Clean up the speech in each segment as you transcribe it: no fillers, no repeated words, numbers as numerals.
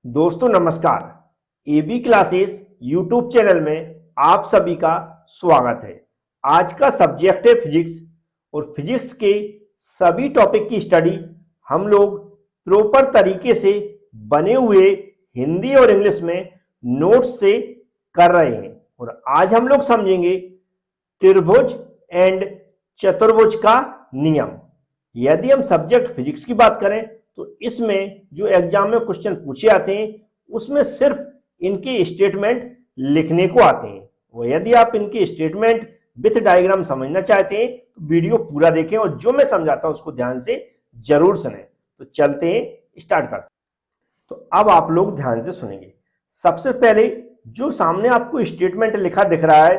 दोस्तों नमस्कार। AB classes YouTube channel में आप सभी का स्वागत है। आज का सब्जेक्ट है फिजिक्स और फिजिक्स के सभी टॉपिक की स्टडी हम लोग प्रॉपर तरीके से बने हुए हिंदी और इंग्लिश में नोट्स से कर रहे हैं और आज हम लोग समझेंगे त्रिभुज एंड चतुर्भुज का नियम। यदि हम सब्जेक्ट फिजिक्स की बात करें तो इसमें जो एग्जाम में क्वेश्चन पूछे आते हैं उसमें सिर्फ इनके स्टेटमेंट लिखने को आते हैं। वो यदि आप इनके स्टेटमेंट विथ डायग्राम समझना चाहते हैं तो वीडियो पूरा देखें और जो मैं समझाता हूं उसको ध्यान से जरूर सुनें। तो चलते हैं, स्टार्ट करते हैं। तो अब आप लोग ध्यान से सुनेंगे। सबसे पहले जो सामने आपको स्टेटमेंट लिखा दिख रहा है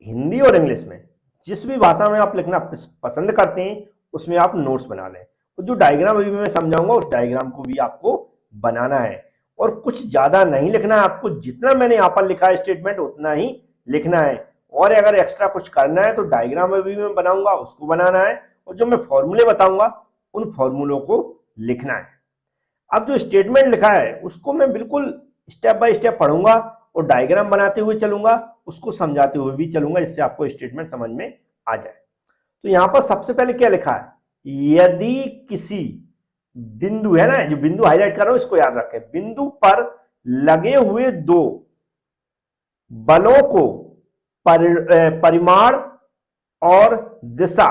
हिंदी और इंग्लिश में, जिस भी भाषा में आप लिखना पसंद करते हैं उसमें आप नोट्स बना लें। तो जो डायग्राम अभी मैं समझाऊंगा उस डायग्राम को भी आपको बनाना है और कुछ ज्यादा नहीं लिखना है आपको। जितना मैंने यहाँ पर लिखा है स्टेटमेंट उतना ही लिखना है और अगर एक्स्ट्रा कुछ करना है तो डायग्राम अभी मैं बनाऊंगा उसको बनाना है और जो मैं फॉर्मूले बताऊंगा उन फॉर्मूलों को लिखना है। अब जो स्टेटमेंट लिखा है उसको मैं बिल्कुल स्टेप बाय स्टेप पढ़ूंगा और डायग्राम बनाते हुए चलूंगा, उसको समझाते हुए भी चलूंगा जिससे आपको स्टेटमेंट समझ में आ जाए। तो यहां पर सबसे पहले क्या लिखा है, यदि किसी बिंदु है ना, जो बिंदु हाईलाइट कर रहा हूं इसको याद रखें, बिंदु पर लगे हुए दो बलों को परिमाण और दिशा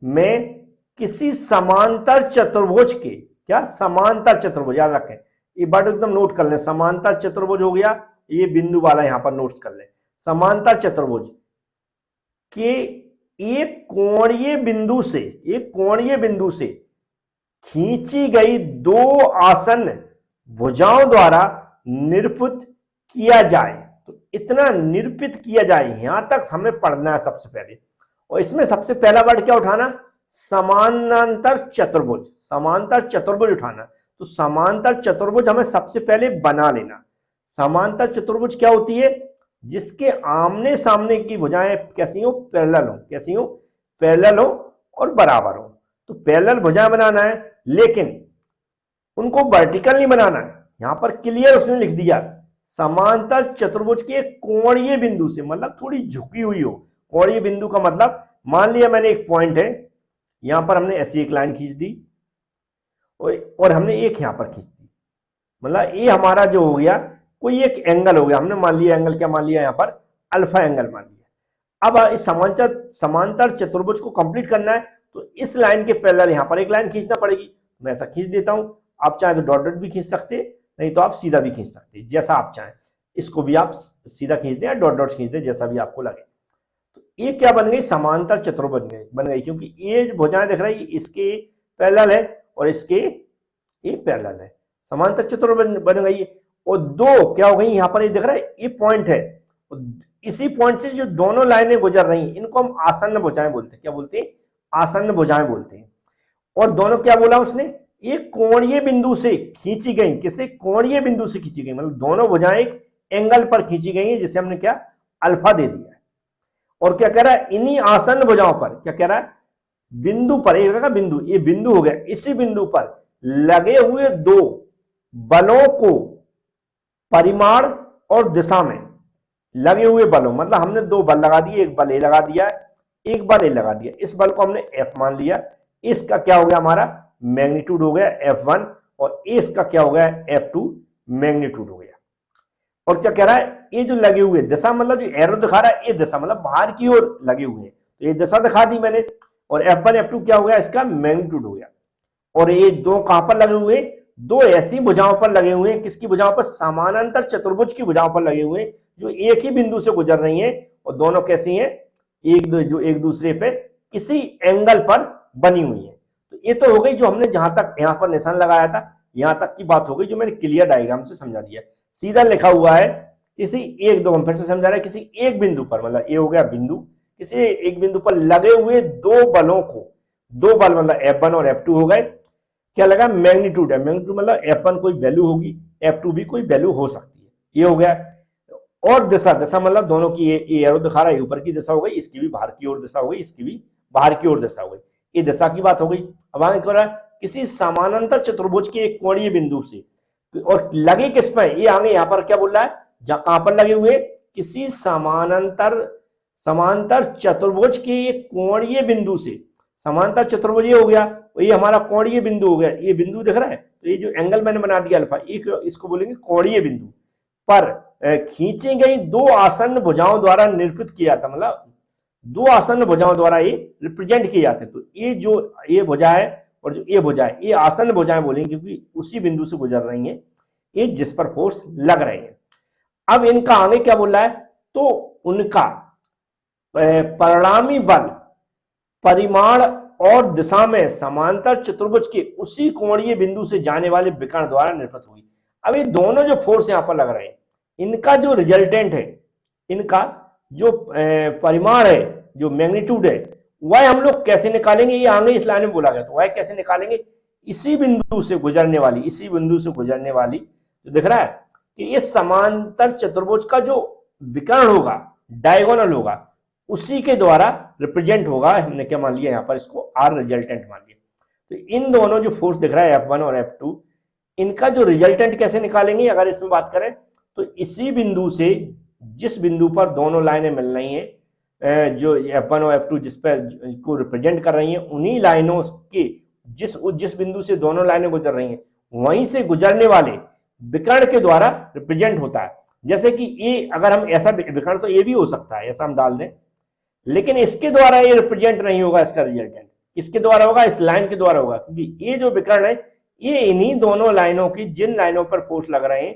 में किसी समांतर चतुर्भुज के, क्या समांतर चतुर्भुज, याद रखें ये वर्ड एकदम नोट कर लें। समांतर चतुर्भुज हो गया, ये बिंदु वाला यहां पर नोट्स कर लें। समांतर चतुर्भुज के एक कोणीय बिंदु से खींची गई दो आसन्न भुजाओं द्वारा निरूपित किया जाए। तो इतना निरूपित किया जाए यहां तक हमें पढ़ना है सबसे पहले। और इसमें सबसे पहला वर्ड क्या उठाना, समानांतर चतुर्भुज। समांतर चतुर्भुज उठाना। तो समांतर चतुर्भुज हमें सबसे पहले बना लेना। समांतर चतुर्भुज क्या होती है, जिसके आमने सामने की भुजाएं कैसी हो, पैरेलल हो। कैसी हो, पैरेलल हो और बराबर हो। तो पैरेलल भुजाएं बनाना है लेकिन उनको वर्टिकल नहीं बनाना है। यहां पर क्लियर उसने लिख दिया समांतर चतुर्भुज के कोणीय बिंदु से, मतलब थोड़ी झुकी हुई हो। कोणीय बिंदु का मतलब, मान लिया मैंने एक पॉइंट है, यहां पर हमने ऐसी एक लाइन खींच दी और हमने एक यहां पर खींच दी, मतलब ये हमारा जो हो गया कोई एक एंगल हो गया। हमने मान लिया एंगल, क्या मान लिया, यहां पर अल्फा एंगल मान लिया। अब इस समांतर चतुर्भुज को कंप्लीट करना है तो इस लाइन के पैरेलल यहां पर एक लाइन खींचना पड़ेगी। मैं ऐसा खींच देता हूं, आप चाहे तो डॉट डॉट भी खींच सकते, नहीं तो आप सीधा भी खींच सकते, जैसा आप चाहें। इसको भी आप सीधा खींच दें या डॉट डॉट खींच दें, जैसा भी आपको लगे। तो ये क्या बन गई, समांतर चतुर्भुज बन गई, क्योंकि ये जो भुजाएं दिख रही है इसके पैरेलल है और इसके ये पैरेलल है। समांतर चतुर्भुज बन गई। और दो क्या हो गई, यहां पर ये दिख रहा है ये पॉइंट है, इसी पॉइंट से जो दोनों लाइनें गुजर रही हैं इनको हम आसन्न भुजाएं बोलते हैं। क्या बोलते हैं, आसन्न भुजाएं बोलते हैं। और दोनों क्या बोला उसने, एक कोणीय बिंदु से खींची गई। किसे, कोणीय बिंदु से खींची गई, मतलब दोनों भुजाएं एक एंगल पर खींची गई है, जिसे हमने क्या अल्फा दे दिया है। और क्या कह रहा है, इन्हीं आसन्न भुजाओं पर, क्या कह रहा है, बिंदु पर, एक बिंदु, ये बिंदु हो गया, इसी बिंदु पर लगे हुए दो बलों को परिमाण और दिशा में, लगे हुए बलों मतलब हमने दो बल लगा दिए, एक बल ए लगा दिया, एक बल ए लगा दिया। इस बल को हमने एफ मान लिया, इसका क्या हो गया, हमारा मैग्नीट्यूड हो गया F1 और इसका क्या हो गया, F2 मैग्नीट्यूड हो गया। और क्या कह रहा है, ये जो लगे हुए दिशा, मतलब जो एरो दिखा रहा है ये दिशा, मतलब बाहर की ओर लगे हुए हैं, तो ये दिशा दिखा दी मैंने। और F1 F2 क्या हो गया, इसका मैग्नीट्यूड हो गया। और ये दो कहां पर लगे हुए, दो ऐसी भुजाओं पर लगे हुए हैं, किसकी भुजाओं पर, समानांतर चतुर्भुज की भुजाओं पर लगे हुए हैं, जो एक ही बिंदु से गुजर रही हैं और दोनों कैसी हैं, जो एक दूसरे पे किसी एंगल पर बनी हुई है। तो ये तो हो गई जो हमने जहां तक यहां पर निशान लगाया था, यहां तक की बात हो गई, जो मैंने क्लियर डायग्राम से समझा दिया। सीधा लिखा हुआ है किसी एक, दो हम फिर से समझा रहे हैं, किसी एक बिंदु पर, मतलब ये हो गया बिंदु, किसी एक बिंदु पर लगे हुए दो बलों को, दो बल मतलब F1 और F2 हो गए। क्या लगा, मैग्नीट्यूड है, मैग्नीट्यूड मतलब F1 कोई वैल्यू होगी, F2 भी कोई वैल्यू हो सकती है, ये हो गया। और दिशा, दिशा मतलब दोनों की, ये एरो दिखा रहा है ऊपर की दिशा हो गई, इसकी भी बाहर की ओर दिशा हो गई, इसकी भी बाहर की ओर दिशा हो गई, ये दिशा की बात हो गई। अब आगे क्या हो रहा है, किसी समानांतर चतुर्भुज के एक कोणीय बिंदु से और लगे किस पर, ये आगे यहां पर क्या बोल रहा है, कहां पर लगे हुए, किसी समांतर चतुर्भुज के एक कोणीय बिंदु से, समांतर चतुर्भुज ये हो गया, ये हमारा कोणीय बिंदु हो गया, ये बिंदु दिख रहा है, तो ये जो एंगल मैंने बना दिया अल्फा, इसको बोलेंगे कोणीय बिंदु पर खींची गई दो आसन्न भुजाओं द्वारा निरूपित किया जाता, मतलब दो आसन्न भुजाओं द्वारा ये रिप्रेजेंट किए जाते हैं। तो ये जो ये भुजा है और जो ये भुजा है, ये आसन्न भुजाएं बोलेंगे क्योंकि उसी बिंदु से गुजर रही हैं, ये जिस पर फोर्स लग रहे हैं। अब इनका आगे क्या बोल रहा है, तो उनका परिणामी बल परिमाण और दिशा में समांतर चतुर्भुज के उसी कोणीय बिंदु से जाने वाले विकर्ण द्वारा निरूपित होगी। अब ये दोनों जो फोर्स यहां पर लग रहे हैं, इनका जो रिजल्टेंट है, इनका जो परिमाण है, जो मैग्नीट्यूड है, वह हम लोग कैसे निकालेंगे, ये आगे इस लाइन में बोला गया, तो वह कैसे निकालेंगे, इसी बिंदु से गुजरने वाली जो दिख रहा है कि ये समांतर चतुर्भुज का जो विकर्ण होगा, डायगोनल होगा, उसी के द्वारा रिप्रेजेंट होगा। हमने क्या मान लिया यहाँ पर, इसको आर रिजल्टेंट मान लिया। तो इन दोनों जो फोर्स दिख रहा है F1 और F2, इनका जो रिजल्टेंट कैसे निकालेंगे, अगर इसमें बात करें तो इसी बिंदु से, जिस बिंदु पर दोनों लाइनें मिल रही हैं, जो F1 और F2 जिस पर को रिप्रेजेंट कर रही हैं, उन्हीं लाइनों के जिस बिंदु से दोनों लाइनें गुजर रही हैं, वहीं से गुजरने वाले विकर्ण के द्वारा रिप्रेजेंट होता है। जैसे कि ये अगर हम ऐसा विकर्ण, तो ये भी हो सकता है, ऐसा हम डाल दें, लेकिन इसके द्वारा ये रिप्रेजेंट नहीं होगा, इसका रिजल्टेंट किसके द्वारा होगा, इस लाइन के द्वारा होगा, क्योंकि ये जो विकर्ण है, ये इन्हीं दोनों लाइनों की, जिन लाइनों पर फोर्स लग रहे हैं,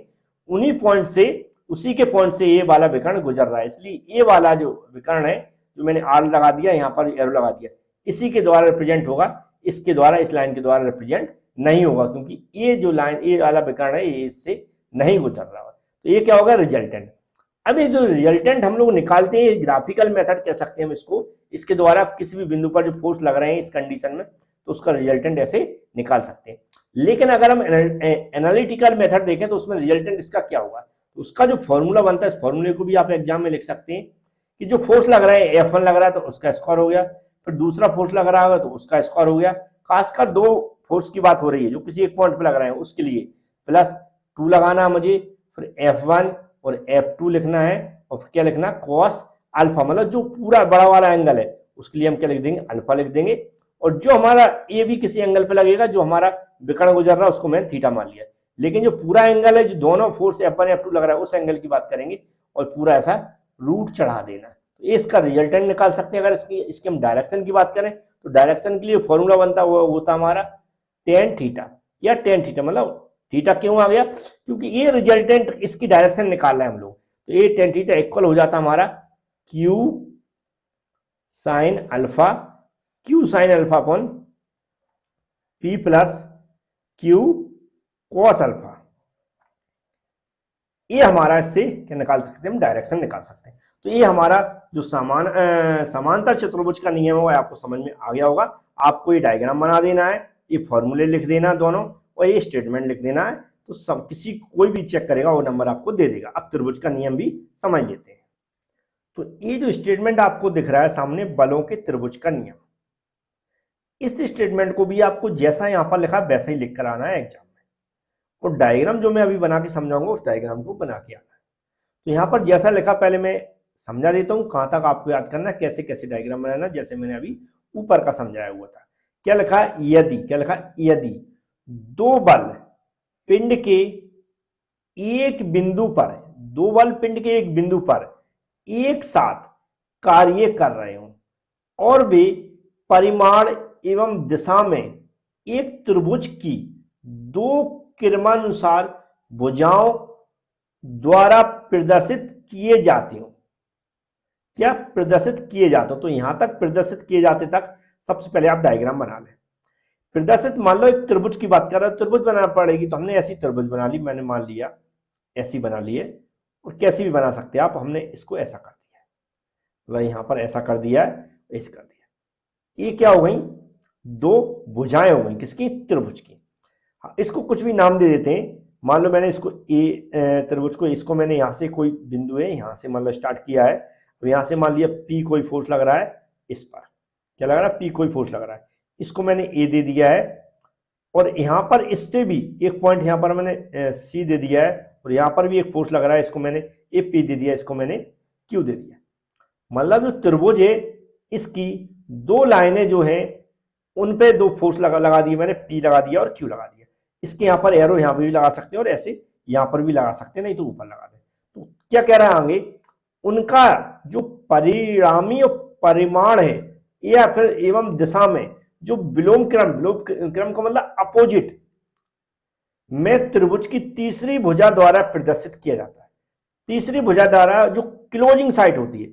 उन्हीं पॉइंट से, उसी के पॉइंट से ये वाला विकर्ण गुजर रहा है। इसलिए ये वाला जो विकर्ण है, जो मैंने आर लगा दिया, यहाँ पर एरो लगा दिया, इसी के द्वारा रिप्रेजेंट होगा, इसके द्वारा, इस लाइन के द्वारा रिप्रेजेंट नहीं होगा, क्योंकि ये जो लाइन, ये वाला विकर्ण है, ये इससे नहीं गुजर रहा है। तो ये क्या होगा, रिजल्टेंट। अब ये जो रिजल्टेंट हम लोग निकालते हैं, ग्राफिकल मेथड कह सकते हैं हम इसको, इसके द्वारा किसी भी बिंदु पर जो फोर्स लग रहे हैं इस कंडीशन में, तो उसका रिजल्टेंट ऐसे निकाल सकते हैं। लेकिन अगर हम एनालिटिकल मेथड देखें तो उसमें रिजल्टेंट इसका क्या होगा, तो उसका जो फॉर्मूला बनता है, इस फॉर्मूले को भी आप एग्जाम में लिख सकते हैं कि जो फोर्स लग रहा है F1 लग रहा है तो उसका स्क्वायर हो गया, फिर दूसरा फोर्स लग रहा होगा तो उसका स्क्वायर हो गया। खासकर दो फोर्स की बात हो रही है जो किसी एक पॉइंट पे लग रहे हैं, उसके लिए +2 लगाना मुझे, फिर F1 और F2 लिखना है, और फिर क्या लिखना, cos अल्फा, मतलब जो पूरा बड़ा वाला एंगल है उसके लिए हम क्या लिख देंगे, अल्फा लिख देंगे। और जो हमारा ये भी किसी एंगल पे लगेगा, जो हमारा विकर्ण गुजर रहा है, उसको मैंने थीटा मान लिया। लेकिन जो पूरा एंगल है, जो दोनों फोर्स F1 F2 लग रहा है, उस एंगल की बात करेंगे, और पूरा ऐसा रूट चढ़ा देना। तो ये इसका रिजल्टेंट निकाल सकते हैं। अगर इसकी हम डायरेक्शन की बात करें तो डायरेक्शन के लिए फॉर्मूला बनता है, वो होता हमारा tan थीटा, या tan थीटा, मतलब थीटा क्यों आ गया, क्योंकि ये रिजल्टेंट इसकी डायरेक्शन निकाल रहे हैं हम लोग, तो ये tan थीटा इक्वल हो जाता हमारा Q sine alpha, Q sine alpha upon P plus Q cos alpha. ये हमारा इससे क्या निकाल सकते हैं, हम डायरेक्शन निकाल सकते हैं। तो ये हमारा जो समांतर चतुर्भुज का नियम है वो आपको समझ में आ गया होगा। आपको ये डायग्राम बना देना है, ये फॉर्मूले लिख देना दोनों, और ये स्टेटमेंट लिख देना है, तो सब कोई भी चेक करेगा वो नंबर आपको दे देगा। अब त्रिभुज का नियम भी समझ लेते हैं। तो ये जो स्टेटमेंट आपको दिख रहा है सामने, बलों के त्रिभुज का नियम, इस स्टेटमेंट को भी आपको जैसा यहाँ पर लिखा वैसा ही लिख कर आना है एग्जाम में, और डायग्राम जो मैं अभी बना के समझाऊंगा उस डायग्राम को बना के आना है। तो यहाँ पर जैसा लिखा पहले मैं समझा देता हूँ, कहाँ तक आपको याद करना है, कैसे कैसे डायग्राम बनाना, जैसे मैंने अभी ऊपर का समझाया हुआ था। क्या लिखा, यदि, क्या लिखा, यदि दो बल पिंड के एक बिंदु पर, दो बल पिंड के एक बिंदु पर एक साथ कार्य कर रहे हो और वे परिमाण एवं दिशा में एक त्रिभुज की दो क्रमानुसार भुजाओं द्वारा प्रदर्शित किए जाते हो, क्या प्रदर्शित किए जाते हो। तो यहां तक प्रदर्शित किए जाते तक सबसे पहले आप डायग्राम बना लें। प्रदर्शित, मान लो एक त्रिभुज की बात कर रहे हो, त्रिभुज बनाना पड़ेगी, तो हमने ऐसी त्रिभुज बना ली, मैंने मान लिया ऐसी बना ली है, और कैसी भी बना सकते हैं आप, हमने इसको ऐसा कर दिया है, मतलब यहां पर ऐसा कर दिया है, ऐसे कर दिया। ये क्या हो गई, दो भुजाएं हो गई, किसकी, त्रिभुज की। इसको कुछ भी नाम दे देते हैं, मान लो मैंने इसको ए त्रिभुज को, इसको मैंने यहाँ से कोई बिंदु है, यहाँ से मान लो स्टार्ट किया है, तो यहाँ से मान लिया P कोई फोर्स लग रहा है, इस पर क्या लग रहा है, P कोई फोर्स लग रहा है, इसको मैंने A दे दिया है, और यहां पर इससे भी एक पॉइंट यहां पर मैंने सी दे दिया है, और यहां पर भी एक फोर्स लग रहा है, इसको मैंने ए पी दे दिया, इसको मैंने क्यू दे दिया। मतलब जो त्रिभुज है इसकी दो लाइनें जो हैं उन पे दो फोर्स लगा दिए मैंने, पी लगा दिया और क्यू लगा दिया। इसके यहाँ पर एरो यहाँ पर भी लगा सकते हैं और ऐसे यहाँ पर भी लगा सकते हैं, नहीं तो ऊपर लगा दें। तो क्या कह रहा है आगे, उनका जो परिणामी और परिमाण है या फिर एवं दिशा में जो विलोम क्रम का मतलब अपोजिट में त्रिभुज की तीसरी भुजा द्वारा प्रदर्शित किया जाता है। तीसरी भुजा द्वारा जो क्लोजिंग साइड होती है,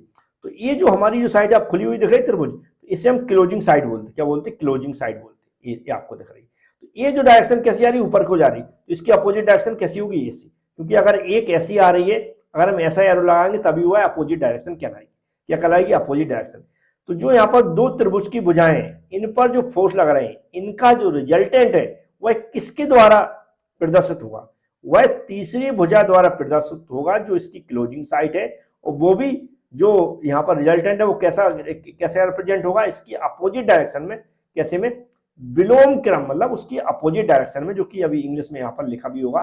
तो ये जो हमारी जो साइड आप खुली हुई दिख रही है त्रिभुज, तो इसे हम क्लोजिंग साइड बोलते हैं। क्या बोलते हैं? क्लोजिंग साइड बोलते हैं। ये आपको दिख रही है। तो ये जो डायरेक्शन कैसी आ रही है, ऊपर को जा रही, तो इसकी अपोजिट डायरेक्शन कैसी होगी? ऐसी। क्योंकि अगर एक ऐसी आ रही है, अगर हम ऐसा एरो लगाएंगे तभी हुआ अपोजिट डायरेक्शन कहलाएगी। क्या कहलाएगी? Opposite direction. तो जो यहाँ पर दो त्रिभुज की भुजाएं हैं, इन पर जो फोर्स लग रहे हैं, इनका जो रिजल्टेंट है वह किसके द्वारा प्रदर्शित होगा? वह तीसरी भुजा द्वारा प्रदर्शित होगा, जो इसकी क्लोजिंग साइड है। और वो भी जो यहाँ पर रिजल्टेंट है वो कैसा रिप्रेजेंट होगा? इसकी अपोजिट डायरेक्शन में। कैसे में? विलोम क्रम, मतलब उसकी अपोजिट डायरेक्शन में, जो कि अभी इंग्लिश में यहाँ पर लिखा भी होगा,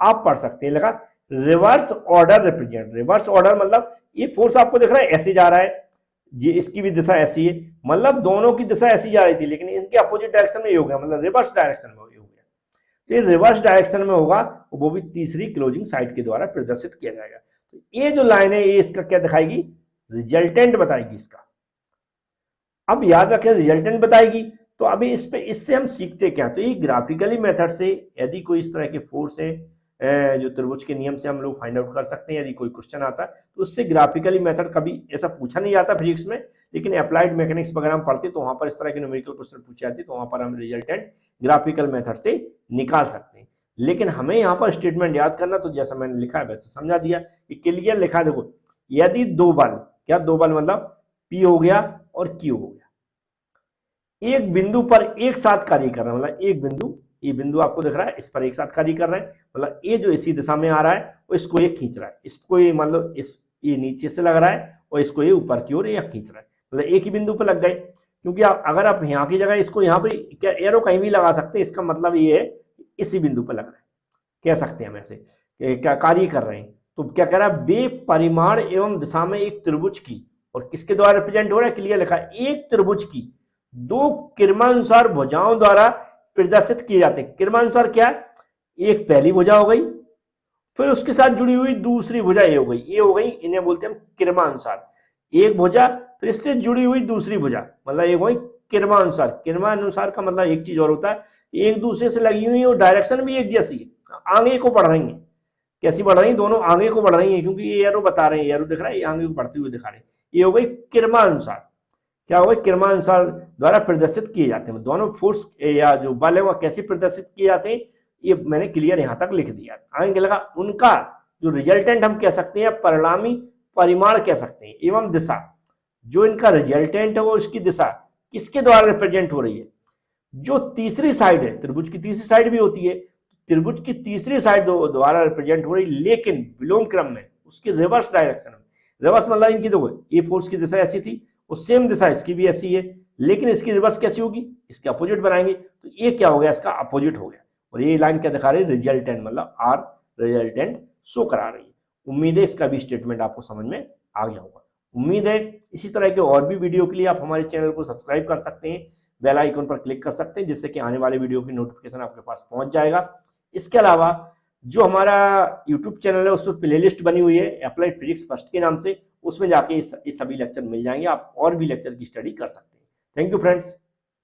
आप पढ़ सकते हैं। लिखा reverse order represent. Reverse order मतलब ये फोर्स आपको दिख रहा है ऐसे जा रहा है, ये इसकी भी दिशा ऐसी है, मतलब दोनों की दिशा ऐसी जा रही थी, लेकिन इनके अपोजिट डायरेक्शन में ये हो गया, मतलब रिवर्स डायरेक्शन में हो गया। तो ये रिवर्स डायरेक्शन में होगा, वो भी तीसरी क्लोजिंग साइड के द्वारा प्रदर्शित किया जाएगा। तो ये जो लाइन है ये इसका क्या दिखाएगी? रिजल्टेंट बताएगी इसका। अब याद रखें रिजल्टेंट बताएगी, तो अभी इससे हम सीखते क्या? तो ये ग्राफिकली मेथड से यदि कोई इस तरह के फोर्स है जो त्रिभुज के नियम से हम लोग फाइंड आउट कर सकते हैं। यदि कोई क्वेश्चन आता है तो उससे ग्राफिकली मेथड कभी ऐसा पूछा नहीं जाता फिजिक्स में, लेकिन अप्लाइड मैकेनिक्स वगैरह हम पढ़ते तो वहां पर इस तरह के न्यूमेरिकल क्वेश्चन पूछे जाते, तो वहां पर हम रिजल्टेंट ग्राफिकल मेथड से निकाल सकते हैं। लेकिन हमें यहाँ पर स्टेटमेंट याद करना, तो जैसा मैंने लिखा है वैसे समझा दिया कि क्लियर लिखा। देखो, यदि दो बल, क्या दो बल मतलब पी हो गया और क्यू हो गया, एक बिंदु पर एक साथ कार्य कर रहे हैं, मतलब एक बिंदु, ये बिंदु आपको दिख रहा है, इस पर एक साथ कार्य कर रहे हैं, मतलब ये जो इसी दिशा में आ रहा है वो इसको ये खींच रहा है, इसको ये मतलब ये नीचे से लग रहा है और इसको ये ऊपर की ओर ये खींच रहा है, मतलब एक ही बिंदु पर लग गए। क्योंकि अगर आप यहाँ की जगह इसको यहाँ पे क्या एरो कहीं भी लगा सकते हैं, इसका मतलब ये है इसी बिंदु पर लग रहा है, कह सकते हैं हम ऐसे क्या कार्य कर रहे हैं। तो क्या कह रहा है? बे परिमाण एवं दिशा में एक त्रिभुज की, और किसके द्वारा रिप्रेजेंट हो रहा है? क्लियर लिखा है, एक त्रिभुज की दो क्रमानुसार भुजाओं द्वारा प्रदर्शित किए जाते हैं। क्रमानुसार क्या है? एक पहली भुजा हो गई, फिर उसके साथ जुड़ी हुई दूसरी भुजा ये हो गई, ये हो गई, इन्हें बोलते हैं क्रमानुसार। एक भुजा फिर इससे जुड़ी हुई दूसरी भुजा, मतलब एक हुई क्रमानुसार। क्रमानुसार का मतलब एक चीज और होता है, एक दूसरे से लगी हुई और डायरेक्शन भी एक जैसी है, आगे को बढ़ रही है। कैसी बढ़ रही है? दोनों आगे को बढ़ रही है, क्योंकि ये एरो बता रहे हैं, एरो दिख रहा है, ये आगे को बढ़ते हुए दिखा रहे हैं। ये हो गई क्रमानुसार। क्या होगा? क्रमानुसार द्वारा प्रदर्शित किए जाते हैं। दोनों फोर्स या जो बल है वह कैसे प्रदर्शित किए जाते हैं, ये मैंने क्लियर यहां तक लिख दिया। आगे लगा उनका जो रिजल्टेंट हम कह सकते हैं, परिणामी परिमाण कह सकते हैं, एवं दिशा, जो इनका रिजल्टेंट है वो इसकी दिशा किसके द्वारा रिप्रेजेंट हो रही है? जो तीसरी साइड है, त्रिभुज की तीसरी साइड भी होती है, त्रिभुज की तीसरी साइड द्वारा रिप्रेजेंट हो रही, लेकिन विलोम क्रम में, उसकी रिवर्स डायरेक्शन में। रिवर्स मतलब इनकी देखो, ये फोर्स की दिशा ऐसी थी, और सेम दिशा इसकी भी ऐसी है, लेकिन इसकी रिवर्स कैसी होगी? इसके अपोजिट बनाएंगे, तो ये क्या हो गया? इसका अपोजिट हो गया। और ये लाइन क्या दिखा रही है? रिजल्टेंट, मतलब आर रिजल्टेंट शो करा रही है। उम्मीद है इसका भी स्टेटमेंट आपको समझ में आ गया होगा। उम्मीद है इसी तरह के और भी वीडियो के लिए आप हमारे चैनल को सब्सक्राइब कर सकते हैं, बेल आइकन पर क्लिक कर सकते हैं, जिससे कि आने वाले वीडियो की नोटिफिकेशन आपके पास पहुंच जाएगा। इसके अलावा जो हमारा यूट्यूब चैनल है उस पर प्लेलिस्ट बनी हुई है अप्लाइड फिजिक्स फर्स्ट के नाम से, उसमें जाके ये सभी लेक्चर मिल जाएंगे, आप और भी लेक्चर की स्टडी कर सकते हैं। Thank you friends.